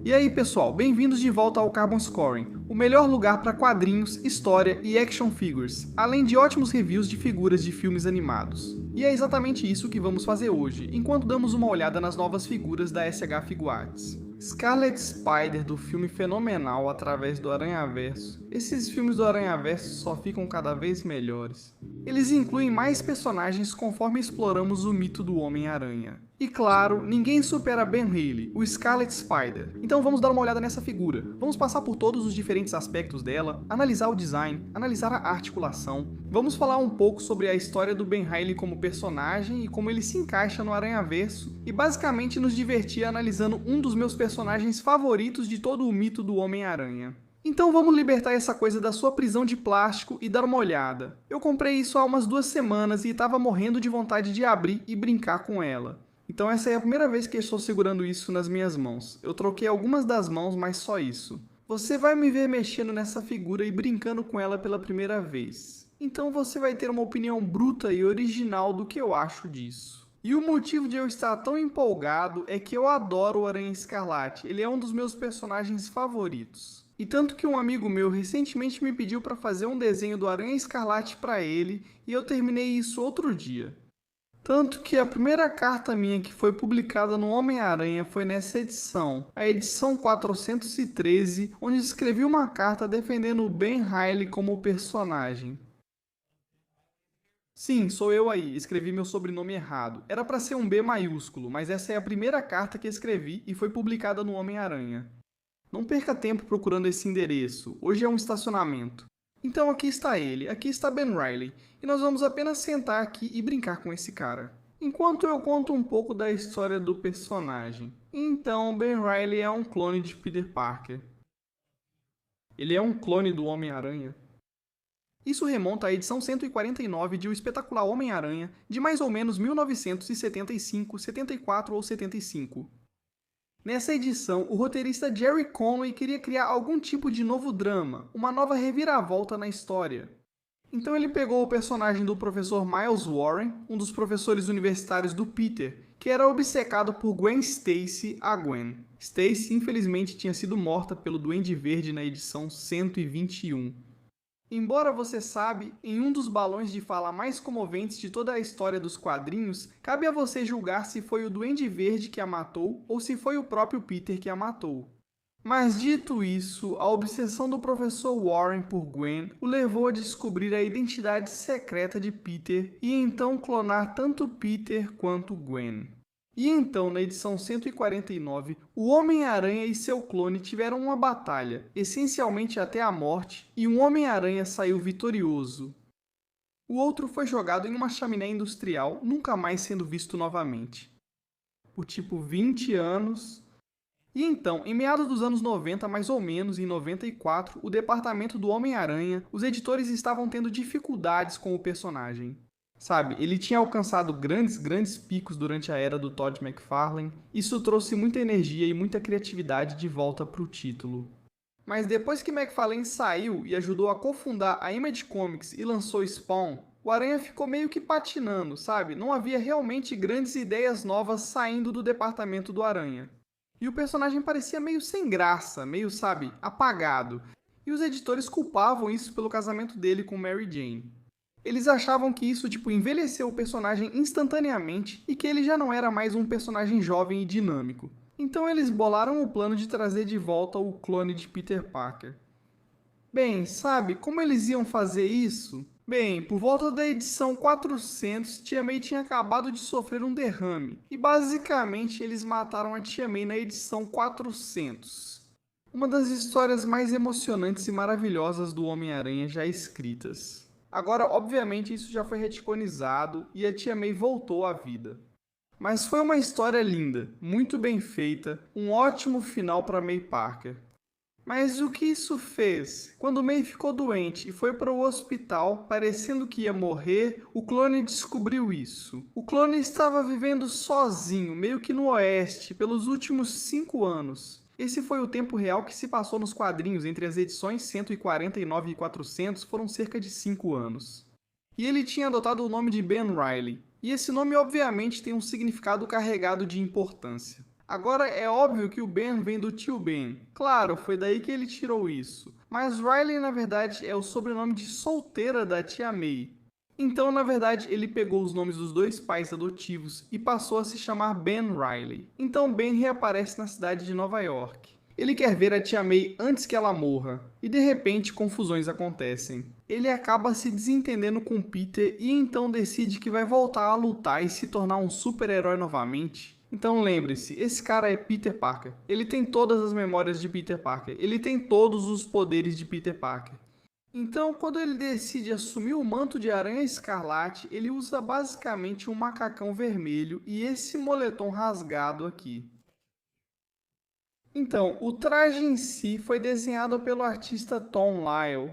E aí pessoal, bem-vindos de volta ao Carbon Scoring, o melhor lugar para quadrinhos, história e action figures, além de ótimos reviews de figuras de filmes animados. E é exatamente isso que vamos fazer hoje, enquanto damos uma olhada nas novas figuras da SH Figuarts. Scarlet Spider do filme Fenomenal através do Aranhaverso. Esses filmes do Aranhaverso só ficam cada vez melhores. Eles incluem mais personagens conforme exploramos o mito do Homem-Aranha. E claro, ninguém supera Ben Reilly, o Scarlet Spider. Então vamos dar uma olhada nessa figura. Vamos passar por todos os diferentes aspectos dela, analisar o design, analisar a articulação. Vamos falar um pouco sobre a história do Ben Reilly como personagem e como ele se encaixa no Aranhaverso, e basicamente nos divertir analisando um dos meus personagens favoritos de todo o mito do Homem-Aranha. Então vamos libertar essa coisa da sua prisão de plástico e dar uma olhada. Eu comprei isso há umas 2 semanas e estava morrendo de vontade de abrir e brincar com ela. Então essa é a primeira vez que estou segurando isso nas minhas mãos. Eu troquei algumas das mãos, mas só isso. Você vai me ver mexendo nessa figura e brincando com ela pela primeira vez. Então você vai ter uma opinião bruta e original do que eu acho disso. E o motivo de eu estar tão empolgado é que eu adoro o Aranha Escarlate. Ele é um dos meus personagens favoritos. E tanto que um amigo meu recentemente me pediu para fazer um desenho do Aranha Escarlate para ele, e eu terminei isso outro dia. Tanto que a primeira carta minha que foi publicada no Homem-Aranha foi nessa edição, a edição 413, onde escrevi uma carta defendendo o Ben Reilly como personagem. Sim, sou eu aí, escrevi meu sobrenome errado. Era para ser um B maiúsculo, mas essa é a primeira carta que escrevi e foi publicada no Homem-Aranha. Não perca tempo procurando esse endereço, hoje é um estacionamento. Então aqui está ele, aqui está Ben Reilly, e nós vamos apenas sentar aqui e brincar com esse cara. Enquanto eu conto um pouco da história do personagem. Então, Ben Reilly é um clone de Peter Parker. Ele é um clone do Homem-Aranha. Isso remonta à edição 149 de O Espetacular Homem-Aranha, de mais ou menos 1975, 74 ou 75. Nessa edição, o roteirista Gerry Conway queria criar algum tipo de novo drama, uma nova reviravolta na história. Então ele pegou o personagem do professor Miles Warren, um dos professores universitários do Peter, que era obcecado por Gwen Stacy, a Gwen. Stacy, infelizmente, tinha sido morta pelo Duende Verde na edição 121. Embora você sabe, em um dos balões de fala mais comoventes de toda a história dos quadrinhos, cabe a você julgar se foi o Duende Verde que a matou ou se foi o próprio Peter que a matou. Mas dito isso, a obsessão do professor Warren por Gwen o levou a descobrir a identidade secreta de Peter e então clonar tanto Peter quanto Gwen. E então, na edição 149, o Homem-Aranha e seu clone tiveram uma batalha, essencialmente até a morte, e um Homem-Aranha saiu vitorioso. O outro foi jogado em uma chaminé industrial, nunca mais sendo visto novamente. Por tipo 20 anos... E então, em meados dos anos 90, mais ou menos, em 94, o departamento do Homem-Aranha, os editores estavam tendo dificuldades com o personagem. Sabe, ele tinha alcançado grandes picos durante a era do Todd McFarlane, isso trouxe muita energia e muita criatividade de volta para o título. Mas depois que McFarlane saiu e ajudou a cofundar a Image Comics e lançou Spawn, o Aranha ficou meio que patinando, sabe? Não havia realmente grandes ideias novas saindo do departamento do Aranha. E o personagem parecia meio sem graça, meio, sabe, apagado. E os editores culpavam isso pelo casamento dele com Mary Jane. Eles achavam que isso, envelheceu o personagem instantaneamente e que ele já não era mais um personagem jovem e dinâmico. Então eles bolaram o plano de trazer de volta o clone de Peter Parker. Bem, sabe como eles iam fazer isso? Bem, por volta da edição 400, Tia May tinha acabado de sofrer um derrame, e basicamente eles mataram a Tia May na edição 400. Uma das histórias mais emocionantes e maravilhosas do Homem-Aranha já escritas. Agora, obviamente, isso já foi retconizado e a Tia May voltou à vida. Mas foi uma história linda, muito bem feita, um ótimo final para May Parker. Mas o que isso fez? Quando May ficou doente e foi para o hospital, parecendo que ia morrer, o clone descobriu isso. O clone estava vivendo sozinho, meio que no oeste, pelos últimos 5 anos. Esse foi o tempo real que se passou nos quadrinhos entre as edições 149 e 400, foram cerca de 5 anos. E ele tinha adotado o nome de Ben Reilly. E esse nome obviamente tem um significado carregado de importância. Agora é óbvio que o Ben vem do tio Ben. Claro, foi daí que ele tirou isso. Mas Riley na verdade é o sobrenome de solteira da tia May. Então, na verdade, ele pegou os nomes dos dois pais adotivos e passou a se chamar Ben Riley. Então, Ben reaparece na cidade de Nova York. Ele quer ver a tia May antes que ela morra, e de repente confusões acontecem. Ele acaba se desentendendo com Peter e então decide que vai voltar a lutar e se tornar um super-herói novamente. Então lembre-se, esse cara é Peter Parker. Ele tem todas as memórias de Peter Parker. Ele tem todos os poderes de Peter Parker. Então, quando ele decide assumir o manto de Aranha Escarlate, ele usa basicamente um macacão vermelho e esse moletom rasgado aqui. Então, o traje em si foi desenhado pelo artista Tom Lyle.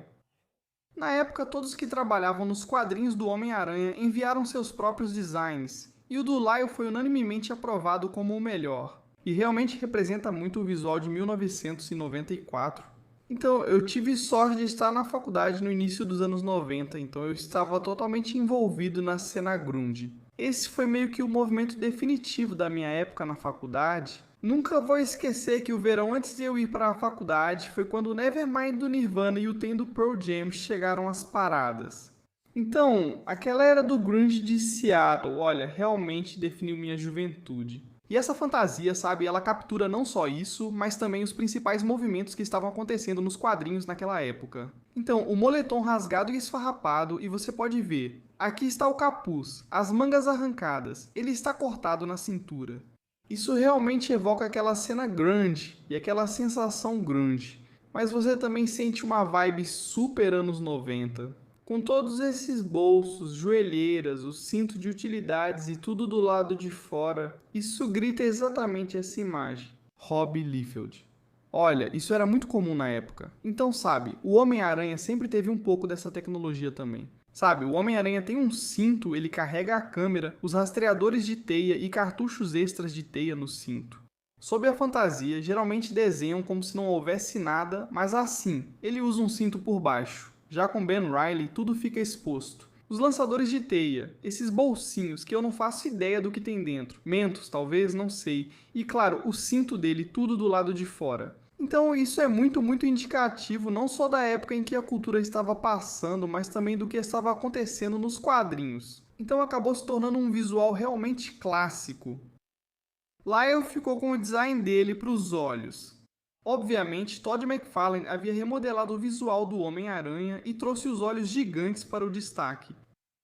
Na época, todos que trabalhavam nos quadrinhos do Homem-Aranha enviaram seus próprios designs, e o do Lyle foi unanimemente aprovado como o melhor, e realmente representa muito o visual de 1994. Então, eu tive sorte de estar na faculdade no início dos anos 90, então eu estava totalmente envolvido na cena grunge. Esse foi meio que o movimento definitivo da minha época na faculdade. Nunca vou esquecer que o verão antes de eu ir para a faculdade foi quando o Nevermind do Nirvana e o Ten do Pearl Jam chegaram às paradas. Então, aquela era do grunge de Seattle, olha, realmente definiu minha juventude. E essa fantasia, sabe, ela captura não só isso, mas também os principais movimentos que estavam acontecendo nos quadrinhos naquela época. Então, o moletom rasgado e esfarrapado, e você pode ver, aqui está o capuz, as mangas arrancadas, ele está cortado na cintura. Isso realmente evoca aquela cena grunge e aquela sensação grunge, mas você também sente uma vibe super anos 90. Com todos esses bolsos, joelheiras, o cinto de utilidades e tudo do lado de fora, isso grita exatamente essa imagem. Rob Liefeld. Olha, isso era muito comum na época. Então, sabe, o Homem-Aranha sempre teve um pouco dessa tecnologia também. Sabe, o Homem-Aranha tem um cinto, ele carrega a câmera, os rastreadores de teia e cartuchos extras de teia no cinto. Sob a fantasia, geralmente desenham como se não houvesse nada, mas assim, ele usa um cinto por baixo. Já com Ben Riley, tudo fica exposto. Os lançadores de teia, esses bolsinhos que eu não faço ideia do que tem dentro. Mentos, talvez, não sei. E claro, o cinto dele, tudo do lado de fora. Então isso é muito indicativo não só da época em que a cultura estava passando, mas também do que estava acontecendo nos quadrinhos. Então acabou se tornando um visual realmente clássico. Lyle ficou com o design dele para os olhos. Obviamente, Todd McFarlane havia remodelado o visual do Homem-Aranha e trouxe os olhos gigantes para o destaque.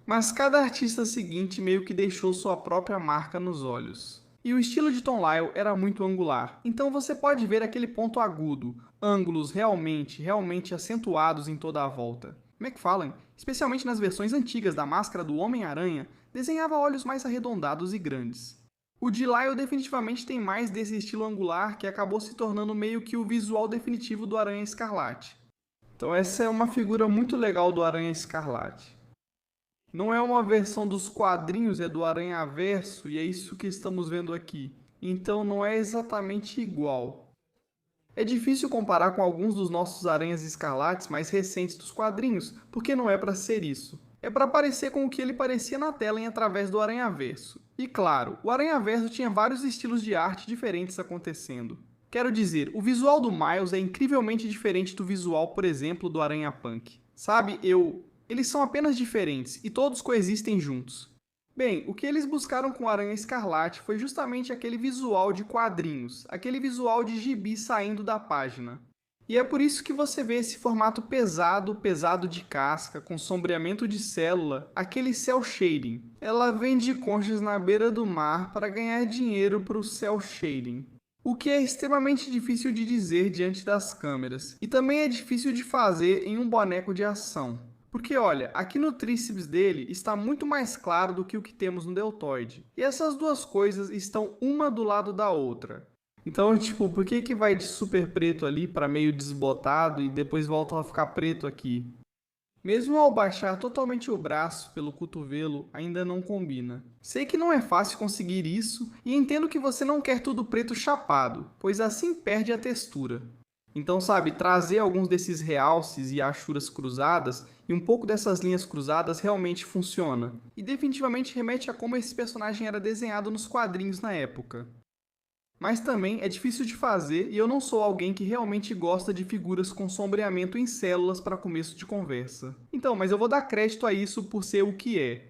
Mas cada artista seguinte meio que deixou sua própria marca nos olhos. E o estilo de Tom Lyle era muito angular, então você pode ver aquele ponto agudo, ângulos realmente acentuados em toda a volta. McFarlane, especialmente nas versões antigas da máscara do Homem-Aranha, desenhava olhos mais arredondados e grandes. O de Lyle definitivamente tem mais desse estilo angular que acabou se tornando meio que o visual definitivo do Aranha Escarlate. Então essa é uma figura muito legal do Aranha Escarlate. Não é uma versão dos quadrinhos, é do Aranhaverso, e é isso que estamos vendo aqui. Então não é exatamente igual. É difícil comparar com alguns dos nossos Aranhas Escarlates mais recentes dos quadrinhos, porque não é para ser isso. É para parecer com o que ele parecia na tela em Através do Aranhaverso. E claro, o Aranhaverso tinha vários estilos de arte diferentes acontecendo. Quero dizer, o visual do Miles é incrivelmente diferente do visual, por exemplo, do Aranha Punk. Sabe, eles são apenas diferentes e todos coexistem juntos. Bem, o que eles buscaram com o Aranha Escarlate foi justamente aquele visual de quadrinhos, aquele visual de gibi saindo da página. E é por isso que você vê esse formato pesado de casca, com sombreamento de célula, aquele cel shading. Ela vende conchas na beira do mar para ganhar dinheiro para o cel shading. O que é extremamente difícil de dizer diante das câmeras, e também é difícil de fazer em um boneco de ação. Porque olha, aqui no tríceps dele está muito mais claro do que o que temos no deltoide. E essas duas coisas estão uma do lado da outra. Então, tipo, por que vai de super preto ali para meio desbotado e depois volta a ficar preto aqui? Mesmo ao baixar totalmente o braço pelo cotovelo, ainda não combina. Sei que não é fácil conseguir isso e entendo que você não quer tudo preto chapado, pois assim perde a textura. Então, sabe, trazer alguns desses realces e achuras cruzadas e um pouco dessas linhas cruzadas realmente funciona. E definitivamente remete a como esse personagem era desenhado nos quadrinhos na época. Mas também é difícil de fazer e eu não sou alguém que realmente gosta de figuras com sombreamento em células para começo de conversa. Então, mas eu vou dar crédito a isso por ser o que é.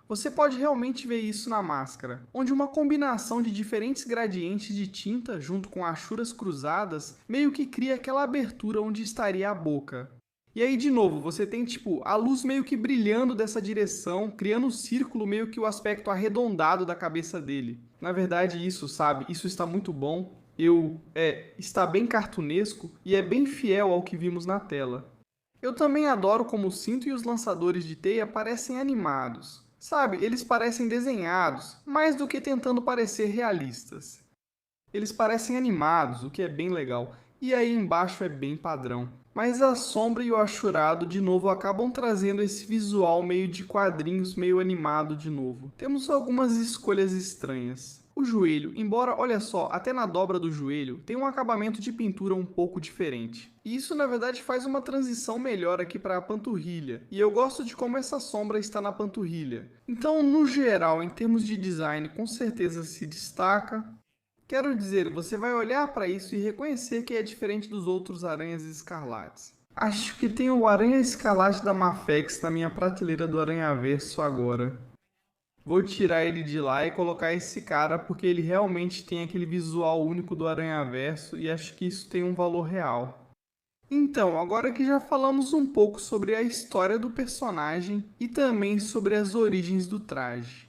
Você pode realmente ver isso na máscara, onde uma combinação de diferentes gradientes de tinta junto com achuras cruzadas meio que cria aquela abertura onde estaria a boca. E aí, de novo, você tem tipo a luz meio que brilhando dessa direção, criando um círculo meio que o aspecto arredondado da cabeça dele. Na verdade, isso, sabe, isso está muito bom. Está bem cartunesco e é bem fiel ao que vimos na tela. Eu também adoro como o cinto e os lançadores de teia parecem animados. Sabe, eles parecem desenhados, mais do que tentando parecer realistas. Eles parecem animados, o que é bem legal, e aí embaixo é bem padrão. Mas a sombra e o achurado de novo acabam trazendo esse visual meio de quadrinhos, meio animado de novo. Temos algumas escolhas estranhas. O joelho, embora, olha só, até na dobra do joelho, tem um acabamento de pintura um pouco diferente. E isso na verdade faz uma transição melhor aqui para a panturrilha, e eu gosto de como essa sombra está na panturrilha. Então, no geral, em termos de design, com certeza se destaca. Quero dizer, você vai olhar para isso e reconhecer que é diferente dos outros aranhas escarlates. Acho que tem o aranha escarlate da Mafex na minha prateleira do Aranhaverso agora. Vou tirar ele de lá e colocar esse cara porque ele realmente tem aquele visual único do Aranhaverso e acho que isso tem um valor real. Então, agora que já falamos um pouco sobre a história do personagem e também sobre as origens do traje,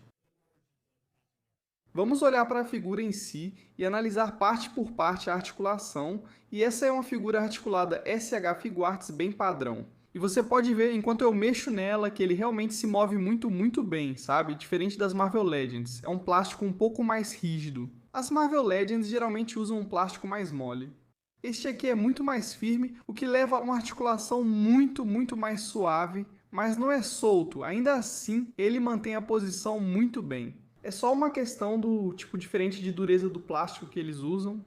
vamos olhar para a figura em si e analisar parte por parte a articulação, e essa é uma figura articulada SH Figuarts bem padrão. E você pode ver, enquanto eu mexo nela, que ele realmente se move muito bem, sabe? Diferente das Marvel Legends. É um plástico um pouco mais rígido. As Marvel Legends geralmente usam um plástico mais mole. Este aqui é muito mais firme, o que leva a uma articulação muito mais suave, mas não é solto. Ainda assim, ele mantém a posição muito bem. É só uma questão do tipo diferente de dureza do plástico que eles usam.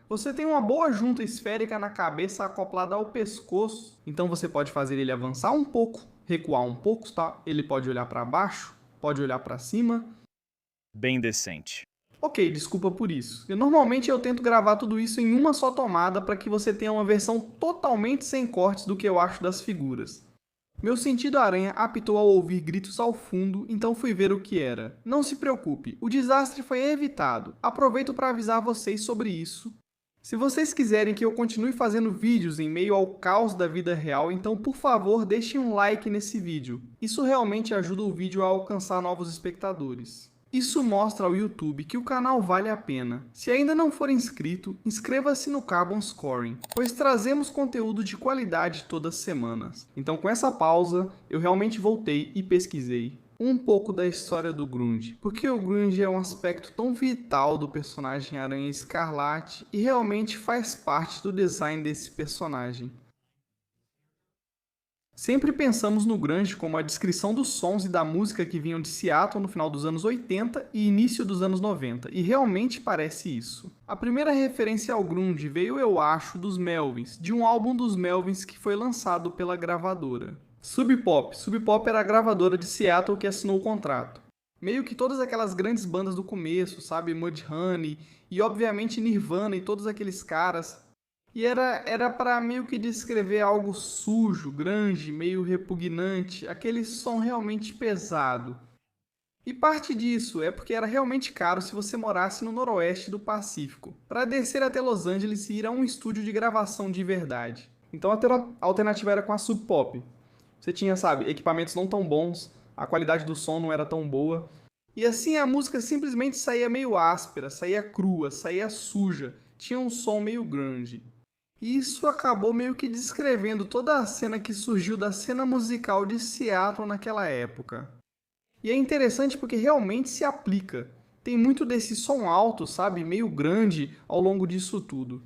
Você tem uma boa junta esférica na cabeça acoplada ao pescoço, então você pode fazer ele avançar um pouco, recuar um pouco, tá? Ele pode olhar para baixo, pode olhar para cima. Bem decente. Ok, desculpa por isso. Normalmente eu tento gravar tudo isso em uma só tomada para que você tenha uma versão totalmente sem cortes do que eu acho das figuras. Meu sentido aranha apitou ao ouvir gritos ao fundo, então fui ver o que era. Não se preocupe, o desastre foi evitado. Aproveito para avisar vocês sobre isso. Se vocês quiserem que eu continue fazendo vídeos em meio ao caos da vida real, então por favor deixem um like nesse vídeo. Isso realmente ajuda o vídeo a alcançar novos espectadores. Isso mostra ao YouTube que o canal vale a pena. Se ainda não for inscrito, inscreva-se no Carbon Scoring, pois trazemos conteúdo de qualidade todas as semanas. Então com essa pausa, eu realmente voltei e pesquisei um pouco da história do grunge, porque o grunge é um aspecto tão vital do personagem Aranha Escarlate e realmente faz parte do design desse personagem. Sempre pensamos no grunge como a descrição dos sons e da música que vinham de Seattle no final dos anos 80 e início dos anos 90, e realmente parece isso. A primeira referência ao grunge veio, eu acho, dos Melvins, de um álbum dos Melvins que foi lançado pela gravadora. Sub Pop era a gravadora de Seattle que assinou o contrato. Meio que todas aquelas grandes bandas do começo, sabe, Mudhoney e obviamente Nirvana e todos aqueles caras. E era para meio que descrever algo sujo, grande, meio repugnante, aquele som realmente pesado. E parte disso é porque era realmente caro se você morasse no noroeste do Pacífico, para descer até Los Angeles e ir a um estúdio de gravação de verdade. Então a alternativa era com a Sub Pop. Você tinha, sabe, equipamentos não tão bons, a qualidade do som não era tão boa. E assim a música simplesmente saía meio áspera, saía crua, saía suja, tinha um som meio grunge. E isso acabou meio que descrevendo toda a cena que surgiu da cena musical de Seattle naquela época. E é interessante porque realmente se aplica. Tem muito desse som alto, sabe, meio grande ao longo disso tudo.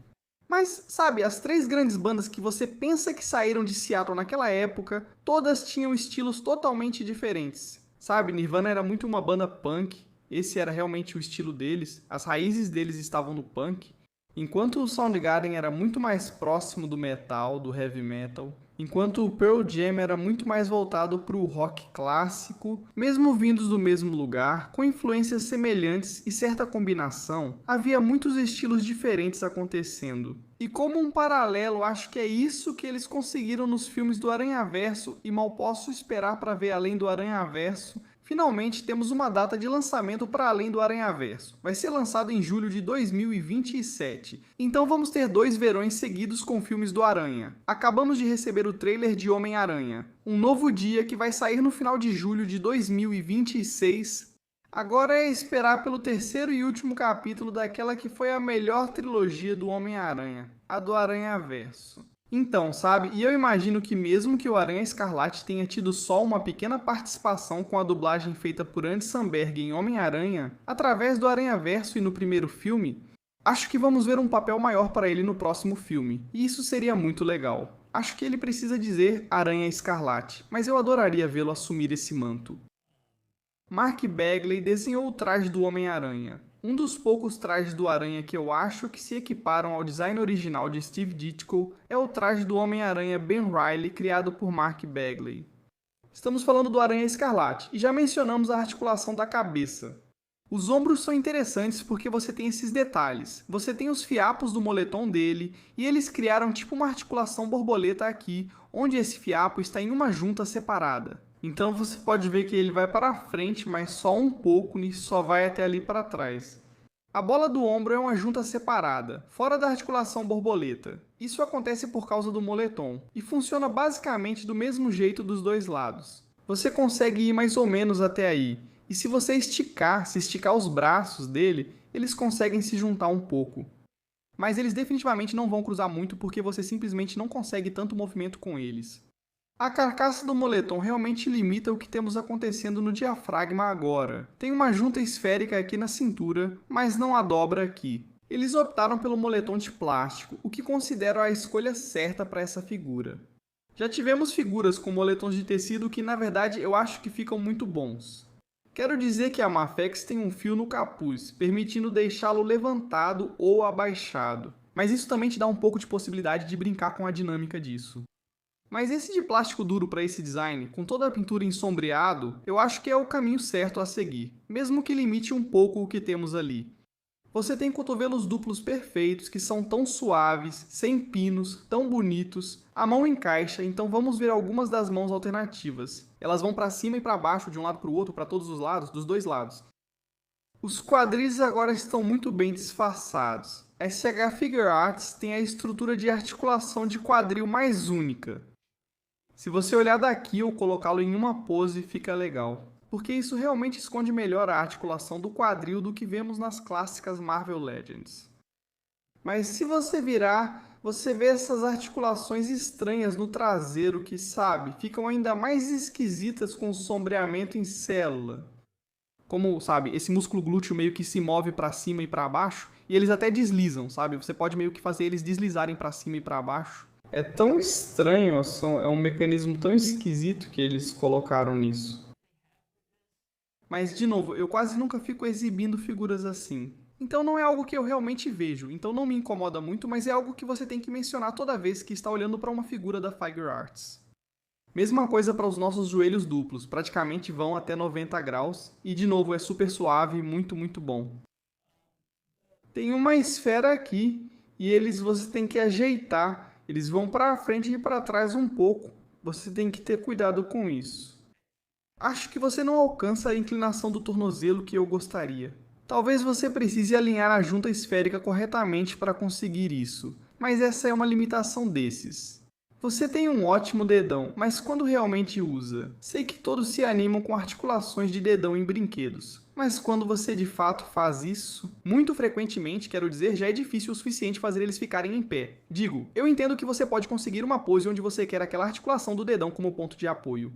Mas, sabe, as três grandes bandas que você pensa que saíram de Seattle naquela época, todas tinham estilos totalmente diferentes. Sabe, Nirvana era muito uma banda punk, esse era realmente o estilo deles, as raízes deles estavam no punk. Enquanto o Soundgarden era muito mais próximo do metal, do heavy metal. enquanto o Pearl Jam era muito mais voltado para o rock clássico, mesmo vindos do mesmo lugar, com influências semelhantes e certa combinação, havia muitos estilos diferentes acontecendo. E como um paralelo, acho que é isso que eles conseguiram nos filmes do Aranhaverso e mal posso esperar para ver além do Aranhaverso. Finalmente temos uma data de lançamento para além do Aranhaverso. Vai ser lançado em julho de 2027. Então vamos ter 2 verões seguidos com filmes do Aranha. Acabamos de receber o trailer de Homem-Aranha, um novo dia que vai sair no final de julho de 2026. Agora é esperar pelo terceiro e último capítulo daquela que foi a melhor trilogia do Homem-Aranha, a do Aranhaverso. Então, sabe, e eu imagino que mesmo que o Aranha Escarlate tenha tido só uma pequena participação com a dublagem feita por Andy Samberg em Homem-Aranha, através do Aranhaverso e no primeiro filme, acho que vamos ver um papel maior para ele no próximo filme, e isso seria muito legal. Acho que ele precisa dizer Aranha Escarlate, mas eu adoraria vê-lo assumir esse manto. Mark Bagley desenhou o traje do Homem-Aranha, um dos poucos trajes do Aranha que eu acho que se equiparam ao design original de Steve Ditko é o traje do Homem-Aranha Ben Reilly criado por Mark Bagley. Estamos falando do Aranha Escarlate e já mencionamos a articulação da cabeça. Os ombros são interessantes porque você tem esses detalhes. Você tem os fiapos do moletom dele e eles criaram tipo uma articulação borboleta aqui, onde esse fiapo está em uma junta separada. Então você pode ver que ele vai para frente, mas só um pouco e só vai até ali para trás. A bola do ombro é uma junta separada, fora da articulação borboleta. Isso acontece por causa do moletom, e funciona basicamente do mesmo jeito dos dois lados. Você consegue ir mais ou menos até aí, e se você esticar os braços dele, eles conseguem se juntar um pouco. Mas eles definitivamente não vão cruzar muito porque você simplesmente não consegue tanto movimento com eles. A carcaça do moletom realmente limita o que temos acontecendo no diafragma agora. Tem uma junta esférica aqui na cintura, mas não a dobra aqui. Eles optaram pelo moletom de plástico, o que considero a escolha certa para essa figura. Já tivemos figuras com moletons de tecido que na verdade eu acho que ficam muito bons. Quero dizer que a Mafex tem um fio no capuz, permitindo deixá-lo levantado ou abaixado. Mas isso também te dá um pouco de possibilidade de brincar com a dinâmica disso. Mas esse de plástico duro para esse design, com toda a pintura em sombreado, eu acho que é o caminho certo a seguir, mesmo que limite um pouco o que temos ali. Você tem cotovelos duplos perfeitos, que são tão suaves, sem pinos, tão bonitos. A mão encaixa, então vamos ver algumas das mãos alternativas. Elas vão para cima e para baixo, de um lado para o outro, para todos os lados, dos dois lados. Os quadris agora estão muito bem disfarçados. A SH Figuarts tem a estrutura de articulação de quadril mais única. Se você olhar daqui ou colocá-lo em uma pose, fica legal, porque isso realmente esconde melhor a articulação do quadril do que vemos nas clássicas Marvel Legends. Mas se você virar, você vê essas articulações estranhas no traseiro que, sabe, ficam ainda mais esquisitas com o sombreamento em célula. Como, sabe, esse músculo glúteo meio que se move para cima e para baixo, e eles até deslizam, sabe? Você pode meio que fazer eles deslizarem para cima e para baixo. É tão estranho, é um mecanismo tão esquisito que eles colocaram nisso. Mas, de novo, eu quase nunca fico exibindo figuras assim. Então não é algo que eu realmente vejo, então não me incomoda muito, mas é algo que você tem que mencionar toda vez que está olhando para uma figura da Figuarts. Mesma coisa para os nossos joelhos duplos, praticamente vão até 90 graus, e de novo é super suave e muito, muito bom. Tem uma esfera aqui, e você tem que ajeitar. Eles vão para frente e para trás um pouco. Você tem que ter cuidado com isso. Acho que você não alcança a inclinação do tornozelo que eu gostaria. Talvez você precise alinhar a junta esférica corretamente para conseguir isso, mas essa é uma limitação desses. Você tem um ótimo dedão, mas quando realmente usa? Sei que todos se animam com articulações de dedão em brinquedos. Mas quando você de fato faz isso, muito frequentemente, quero dizer, já é difícil o suficiente fazer eles ficarem em pé. Digo, eu entendo que você pode conseguir uma pose onde você quer aquela articulação do dedão como ponto de apoio.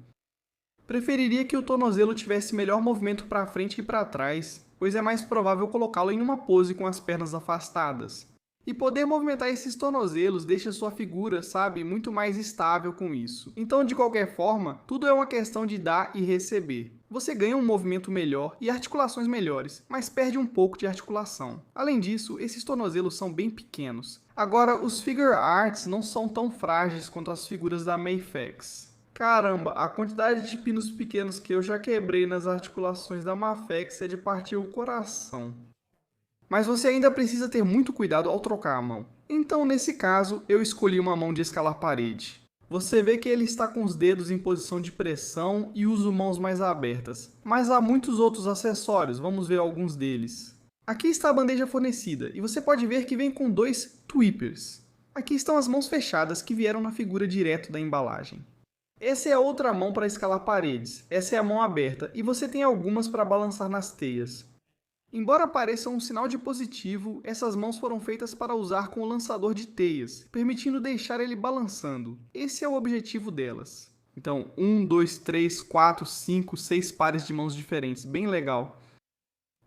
Preferiria que o tornozelo tivesse melhor movimento para frente e para trás, pois é mais provável colocá-lo em uma pose com as pernas afastadas. E poder movimentar esses tornozelos deixa sua figura, sabe, muito mais estável com isso. Então, de qualquer forma, tudo é uma questão de dar e receber. Você ganha um movimento melhor e articulações melhores, mas perde um pouco de articulação. Além disso, esses tornozelos são bem pequenos. Agora, os figure arts não são tão frágeis quanto as figuras da Mafex. Caramba, a quantidade de pinos pequenos que eu já quebrei nas articulações da Mafex é de partir o coração. Mas você ainda precisa ter muito cuidado ao trocar a mão. Então, nesse caso, eu escolhi uma mão de escalar parede. Você vê que ele está com os dedos em posição de pressão e uso mãos mais abertas. Mas há muitos outros acessórios, vamos ver alguns deles. Aqui está a bandeja fornecida, e você pode ver que vem com 2 tweepers. Aqui estão as mãos fechadas que vieram na figura direto da embalagem. Essa é a outra mão para escalar paredes, essa é a mão aberta, e você tem algumas para balançar nas teias. Embora pareça um sinal de positivo, essas mãos foram feitas para usar com o lançador de teias, permitindo deixar ele balançando. Esse é o objetivo delas. Então, 1, 2, 3, 4, 5, 6 pares de mãos diferentes, bem legal.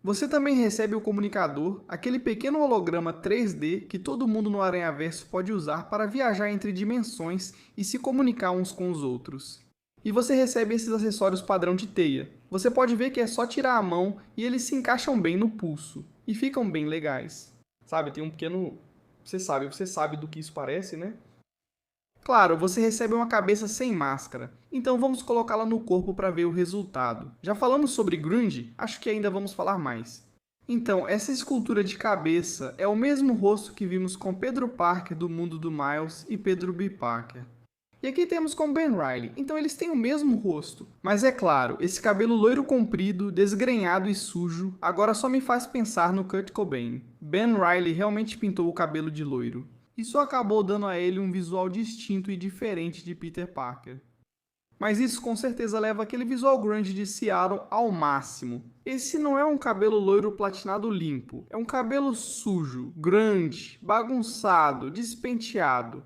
Você também recebe o comunicador, aquele pequeno holograma 3D que todo mundo no Aranhaverso pode usar para viajar entre dimensões e se comunicar uns com os outros. E você recebe esses acessórios padrão de teia. Você pode ver que é só tirar a mão e eles se encaixam bem no pulso. E ficam bem legais. Sabe, tem um pequeno... Você sabe do que isso parece, né? Claro, você recebe uma cabeça sem máscara. Então vamos colocá-la no corpo para ver o resultado. Já falamos sobre grunge? Acho que ainda vamos falar mais. Então, essa escultura de cabeça é o mesmo rosto que vimos com Pedro Parker do mundo do Miles e Pedro B. Parker. E aqui temos com Ben Reilly, então eles têm o mesmo rosto. Mas é claro, esse cabelo loiro comprido, desgrenhado e sujo, agora só me faz pensar no Kurt Cobain. Ben Reilly realmente pintou o cabelo de loiro. Isso acabou dando a ele um visual distinto e diferente de Peter Parker. Mas isso com certeza leva aquele visual grunge de Seattle ao máximo. Esse não é um cabelo loiro platinado limpo, é um cabelo sujo, grande, bagunçado, despenteado.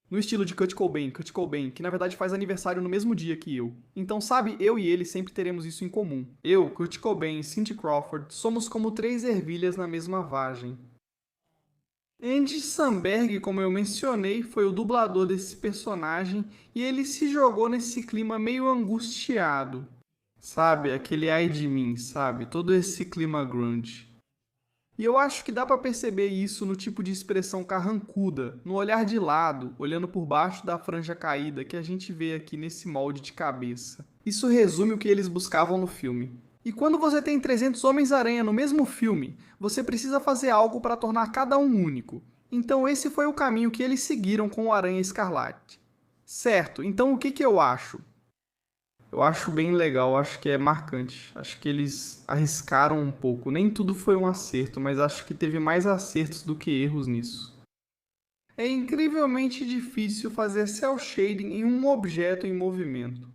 No estilo de Kurt Cobain, que na verdade faz aniversário no mesmo dia que eu. Então, sabe, eu e ele sempre teremos isso em comum. Eu, Kurt Cobain e Cindy Crawford somos como 3 ervilhas na mesma vagem. Andy Samberg, como eu mencionei, foi o dublador desse personagem e ele se jogou nesse clima meio angustiado. Sabe, aquele ai de mim, sabe? Todo esse clima grunge. E eu acho que dá pra perceber isso no tipo de expressão carrancuda, no olhar de lado, olhando por baixo da franja caída que a gente vê aqui nesse molde de cabeça. Isso resume o que eles buscavam no filme. E quando você tem 300 Homens-Aranha no mesmo filme, você precisa fazer algo para tornar cada um único. Então esse foi o caminho que eles seguiram com o Aranha Escarlate. Certo, então o que eu acho? Eu acho bem legal, acho que é marcante. Acho que eles arriscaram um pouco. Nem tudo foi um acerto, mas acho que teve mais acertos do que erros nisso. É incrivelmente difícil fazer cel shading em um objeto em movimento.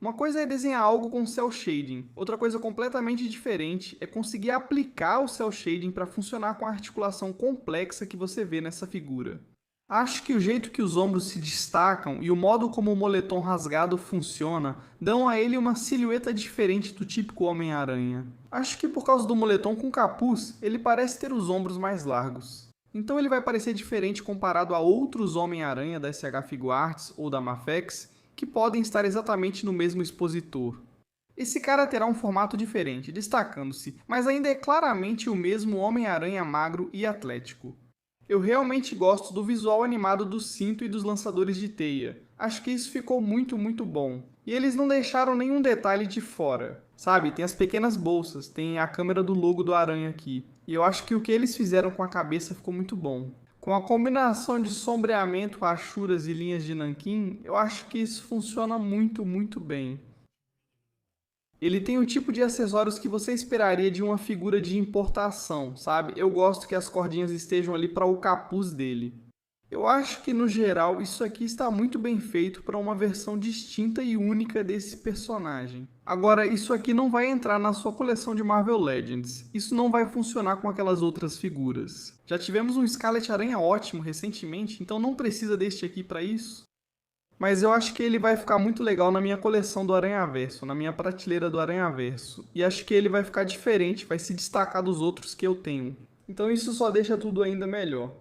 Uma coisa é desenhar algo com cel shading, outra coisa completamente diferente é conseguir aplicar o cel shading para funcionar com a articulação complexa que você vê nessa figura. Acho que o jeito que os ombros se destacam e o modo como o moletom rasgado funciona dão a ele uma silhueta diferente do típico Homem-Aranha. Acho que por causa do moletom com capuz, ele parece ter os ombros mais largos. Então ele vai parecer diferente comparado a outros Homem-Aranha da SH Figuarts ou da Mafex, que podem estar exatamente no mesmo expositor. Esse cara terá um formato diferente, destacando-se, mas ainda é claramente o mesmo Homem-Aranha magro e atlético. Eu realmente gosto do visual animado do cinto e dos lançadores de teia. Acho que isso ficou muito bom. E eles não deixaram nenhum detalhe de fora. Sabe, tem as pequenas bolsas, tem a câmera do logo do Aranha aqui. E eu acho que o que eles fizeram com a cabeça ficou muito bom. Com a combinação de sombreamento, rachuras e linhas de nanquim, eu acho que isso funciona muito bem. Ele tem o tipo de acessórios que você esperaria de uma figura de importação, sabe? Eu gosto que as cordinhas estejam ali para o capuz dele. Eu acho que, no geral, isso aqui está muito bem feito para uma versão distinta e única desse personagem. Agora, isso aqui não vai entrar na sua coleção de Marvel Legends. Isso não vai funcionar com aquelas outras figuras. Já tivemos um Scarlet Aranha ótimo recentemente, então não precisa deste aqui para isso. Mas eu acho que ele vai ficar muito legal na minha coleção do Aranhaverso, na minha prateleira do Aranhaverso. E acho que ele vai ficar diferente, vai se destacar dos outros que eu tenho. Então isso só deixa tudo ainda melhor.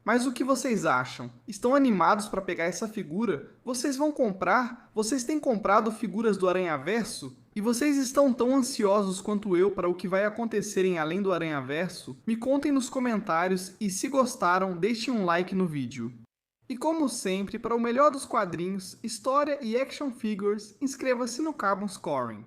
Mas o que vocês acham? Estão animados para pegar essa figura? Vocês vão comprar? Vocês têm comprado figuras do Aranhaverso? E vocês estão tão ansiosos quanto eu para o que vai acontecer em Além do Aranhaverso? Me contem nos comentários e se gostaram, deixem um like no vídeo. E como sempre, para o melhor dos quadrinhos, história e action figures, inscreva-se no Carbon Scoring.